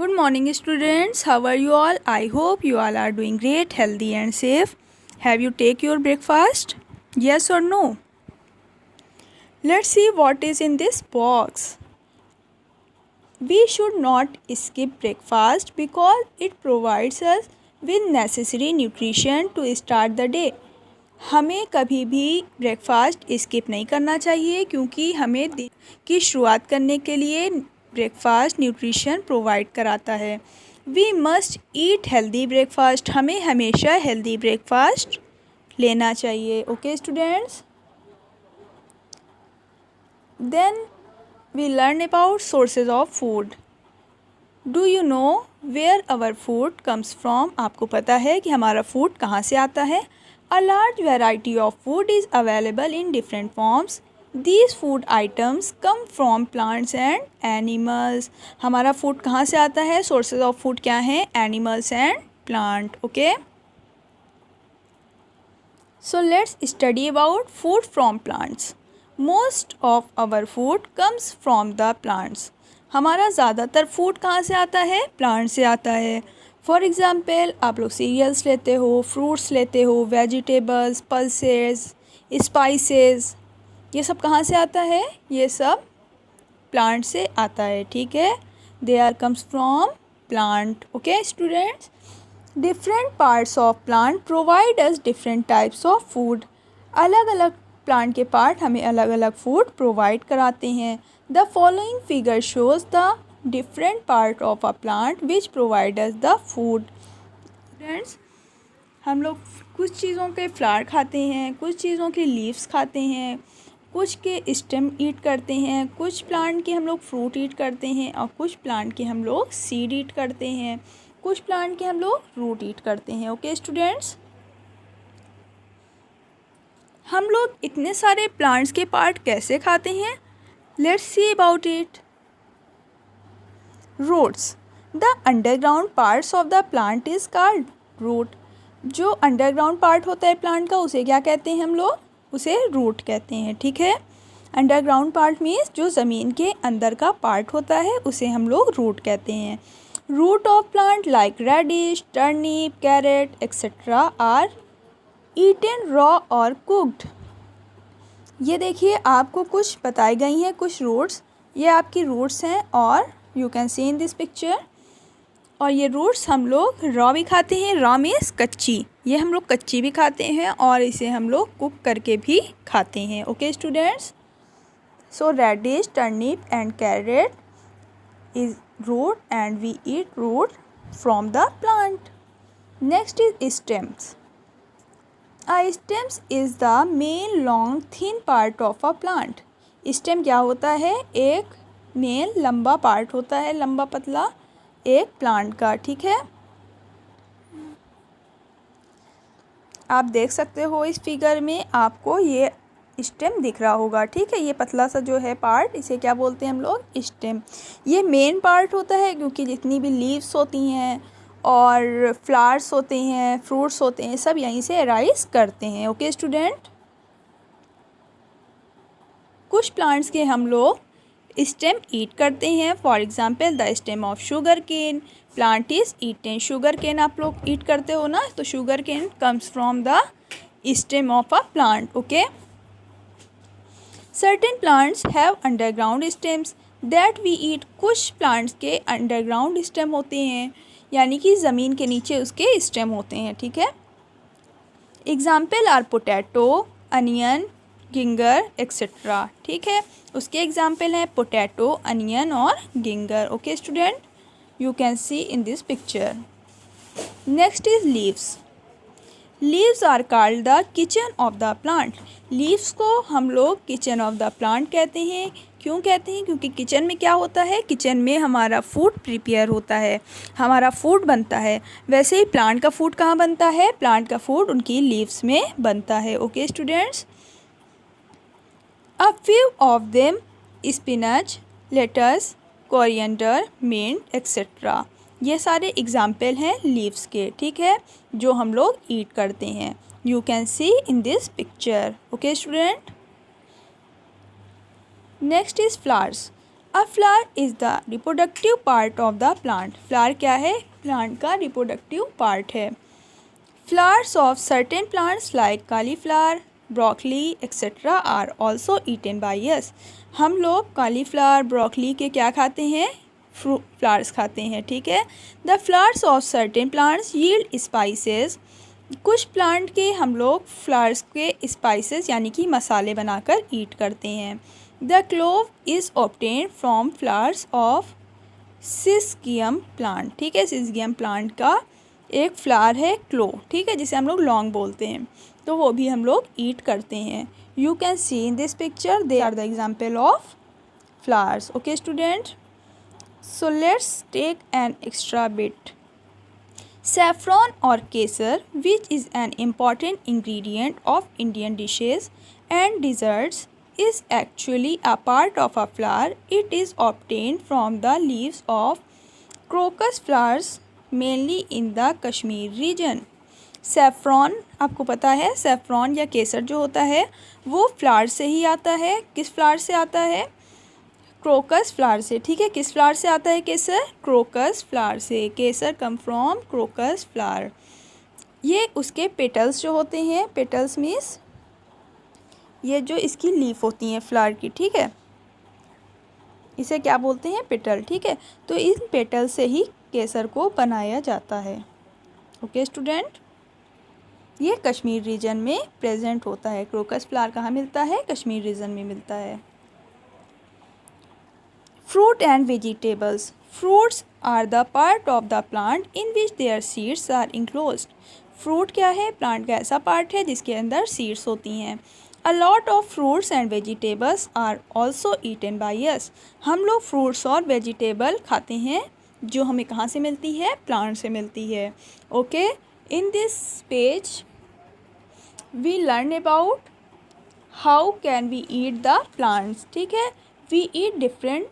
Good morning, students. How are you all? I hope you all are doing great, healthy, and safe. Have you take your breakfast? Yes or no? Let's see what is in this box. We should not skip breakfast because it provides us with necessary nutrition to start the day. हमें कभी भी breakfast skip नहीं करना चाहिए क्योंकि हमें दिन की शुरुआत करने के लिए ब्रेकफास्ट न्यूट्रिशन प्रोवाइड कराता है। We must eat healthy breakfast, हमें हमेशा हेल्दी ब्रेकफास्ट लेना चाहिए। Okay students, then we learn about sources of food. Do you know where our food comes from? आपको पता है कि हमारा फूड कहाँ से आता है? A large variety of food is available in different forms. These food items come from plants and animals. हमारा फूड कहाँ से आता है? सोर्सेज ऑफ फूड क्या हैं? Animals and plant. Okay, so let's study about food from plants. Most of our food comes from the plants. हमारा ज़्यादातर food कहाँ से आता है? प्लांट से आता है। फॉर एग्ज़ाम्पल, आप लोग सीरियल्स लेते हो, फ्रूट्स लेते हो, वेजिटेबल्स, पल्सेस, स्पाइसेस, ये सब कहाँ से आता है? ये सब प्लांट से आता है। ठीक है, they are comes from plant. Okay students, different parts of plant provide us different types of food. अलग अलग प्लांट के पार्ट हमें अलग अलग फूड प्रोवाइड कराते हैं। The following figure shows the different part of a plant which provide us the food. Friends, हम लोग कुछ चीज़ों के फ्लावर खाते हैं, कुछ चीज़ों के लीव्स खाते हैं, कुछ के स्टेम ईट करते हैं, कुछ प्लांट के हम लोग फ्रूट ईट करते हैं और कुछ प्लांट के हम लोग सीड ईट करते हैं, कुछ प्लांट के हम लोग रूट ईट करते हैं। ओके स्टूडेंट्स, हम लोग इतने सारे प्लांट्स के पार्ट कैसे खाते हैं? Let's see about it. Roots, the underground parts of the plant is called root. जो अंडरग्राउंड पार्ट होता है प्लांट का उसे क्या कहते हैं? हम लोग उसे रूट कहते हैं। ठीक है, अंडरग्राउंड पार्ट मीन्स जो ज़मीन के अंदर का पार्ट होता है उसे हम लोग रूट कहते हैं। Root of plant like radish, turnip, carrot etcetera are eaten raw और कुक्ड। ये देखिए, आपको कुछ बताई गई हैं कुछ रूट्स, ये आपकी रूट्स हैं और you can see in this picture. और ये रूट्स हम लोग रॉ भी खाते हैं, रॉ मीन्स कच्ची, ये हम लोग कच्ची भी खाते हैं और इसे हम लोग कुक करके भी खाते हैं। Okay students, so radish, turnip and carrot is root and we eat root from the plant. Next is stems. Stems is the main long thin part of a plant. Stem क्या होता है? एक main लंबा part होता है, लंबा पतला एक प्लांट का। ठीक है, आप देख सकते हो इस फिगर में आपको ये स्टेम दिख रहा होगा। ठीक है, ये पतला सा जो है पार्ट, इसे क्या बोलते हैं हम लोग? स्टेम। ये मेन पार्ट होता है क्योंकि जितनी भी लीव्स होती हैं और फ्लावर्स होते हैं, फ्रूट्स होते हैं, सब यहीं से अराइज करते हैं। ओके स्टूडेंट, कुछ प्लांट्स के हम लोग स्टेम ईट करते हैं। For example, the stem of sugar cane plant is eaten. Sugar cane आप लोग ईट करते हो ना, तो sugar cane comes from the stem of a plant. Okay, certain plants have underground stems that we eat. कुछ plants के underground stem होते हैं, यानी कि ज़मीन के नीचे उसके स्टेम होते हैं। ठीक है, example are potato, onion, ginger etcetera. ठीक है, उसके एग्जाम्पल हैं पोटैटो, अनियन और ginger. Okay student, you can see in this picture. Next is leaves. Leaves are called the kitchen of the plant. Leaves को हम लोग किचन ऑफ द प्लांट कहते हैं। क्यों कहते हैं? क्योंकि किचन में क्या होता है? किचन में हमारा फूड प्रिपेयर होता है, हमारा फूड बनता है। वैसे ही प्लांट का फूड कहाँ बनता है? प्लांट का फूड उनकी लीव्स में बनता है। Okay students, A few of them spinach, lettuce, coriander, mint, etc. ये सारे एग्जाम्पल हैं लीव्स के। ठीक है, जो हम लोग ईट करते हैं। You can see in this picture. Okay student, next is flowers. A flower is the reproductive part of the plant. Flower क्या है? प्लांट का रिप्रोडक्टिव पार्ट है। Flowers of certain plants like cauliflower, broccoli etcetera are also eaten by us. हम लोग कालीफ्लावर, broccoli के क्या खाते हैं? फ्लावर्स खाते हैं, ठीक है। The flowers of certain plants yield spices. कुछ प्लांट के हम लोग फ्लावर्स के स्पाइसेस यानी कि मसाले बनाकर ईट करते हैं। The clove is obtained from flowers of syzygium plant, ठीक है। सिसगियम प्लांट का एक फ्लावर है क्लोव, ठीक है, जिसे हम लोग लौंग बोलते हैं, तो वो भी हम लोग ईट करते हैं। You can see in this picture they are the example of flowers. Okay student, so let's take an extra bit. Saffron or kesar, which is an important ingredient of Indian dishes and desserts, is actually a part of a flower. It is obtained from the leaves of crocus flowers mainly in the Kashmir region. Saffron, आपको पता है saffron या केसर जो होता है वो flower से ही आता है। किस फ्लावर से आता है? क्रोकस फ्लावर से, ठीक है। किस फ्लावर से आता है केसर? क्रोकस फ्लावर से। केसर कम फ्रॉम क्रोकस फ्लावर। ये उसके पेटल्स जो होते हैं, पेटल्स मीन्स ये जो इसकी लीफ होती हैं फ्लावर की, ठीक है, इसे क्या बोलते हैं? पेटल, ठीक है। तो इन पेटल से ही केसर को बनाया जाता है। ओके स्टूडेंट, ये कश्मीर रीजन में प्रेजेंट होता है। क्रोकस फ्लावर कहाँ मिलता है? कश्मीर रीजन में मिलता है। Fruit and vegetables. Fruits are the part of the plant in which their seeds are enclosed. Fruit क्या है? प्लांट का ऐसा पार्ट है जिसके अंदर सीड्स होती हैं। A lot of fruits and vegetables are also eaten by us. हम लोग फ्रूट्स और वेजिटेबल खाते हैं जो हमें कहाँ से मिलती है? प्लांट से मिलती है। Okay, in this page we learn about how can we eat the plants, ठीक है। We eat different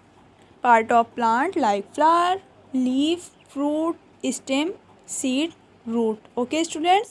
part of plant like flower, leaf, fruit, stem, seed, root. Okay students.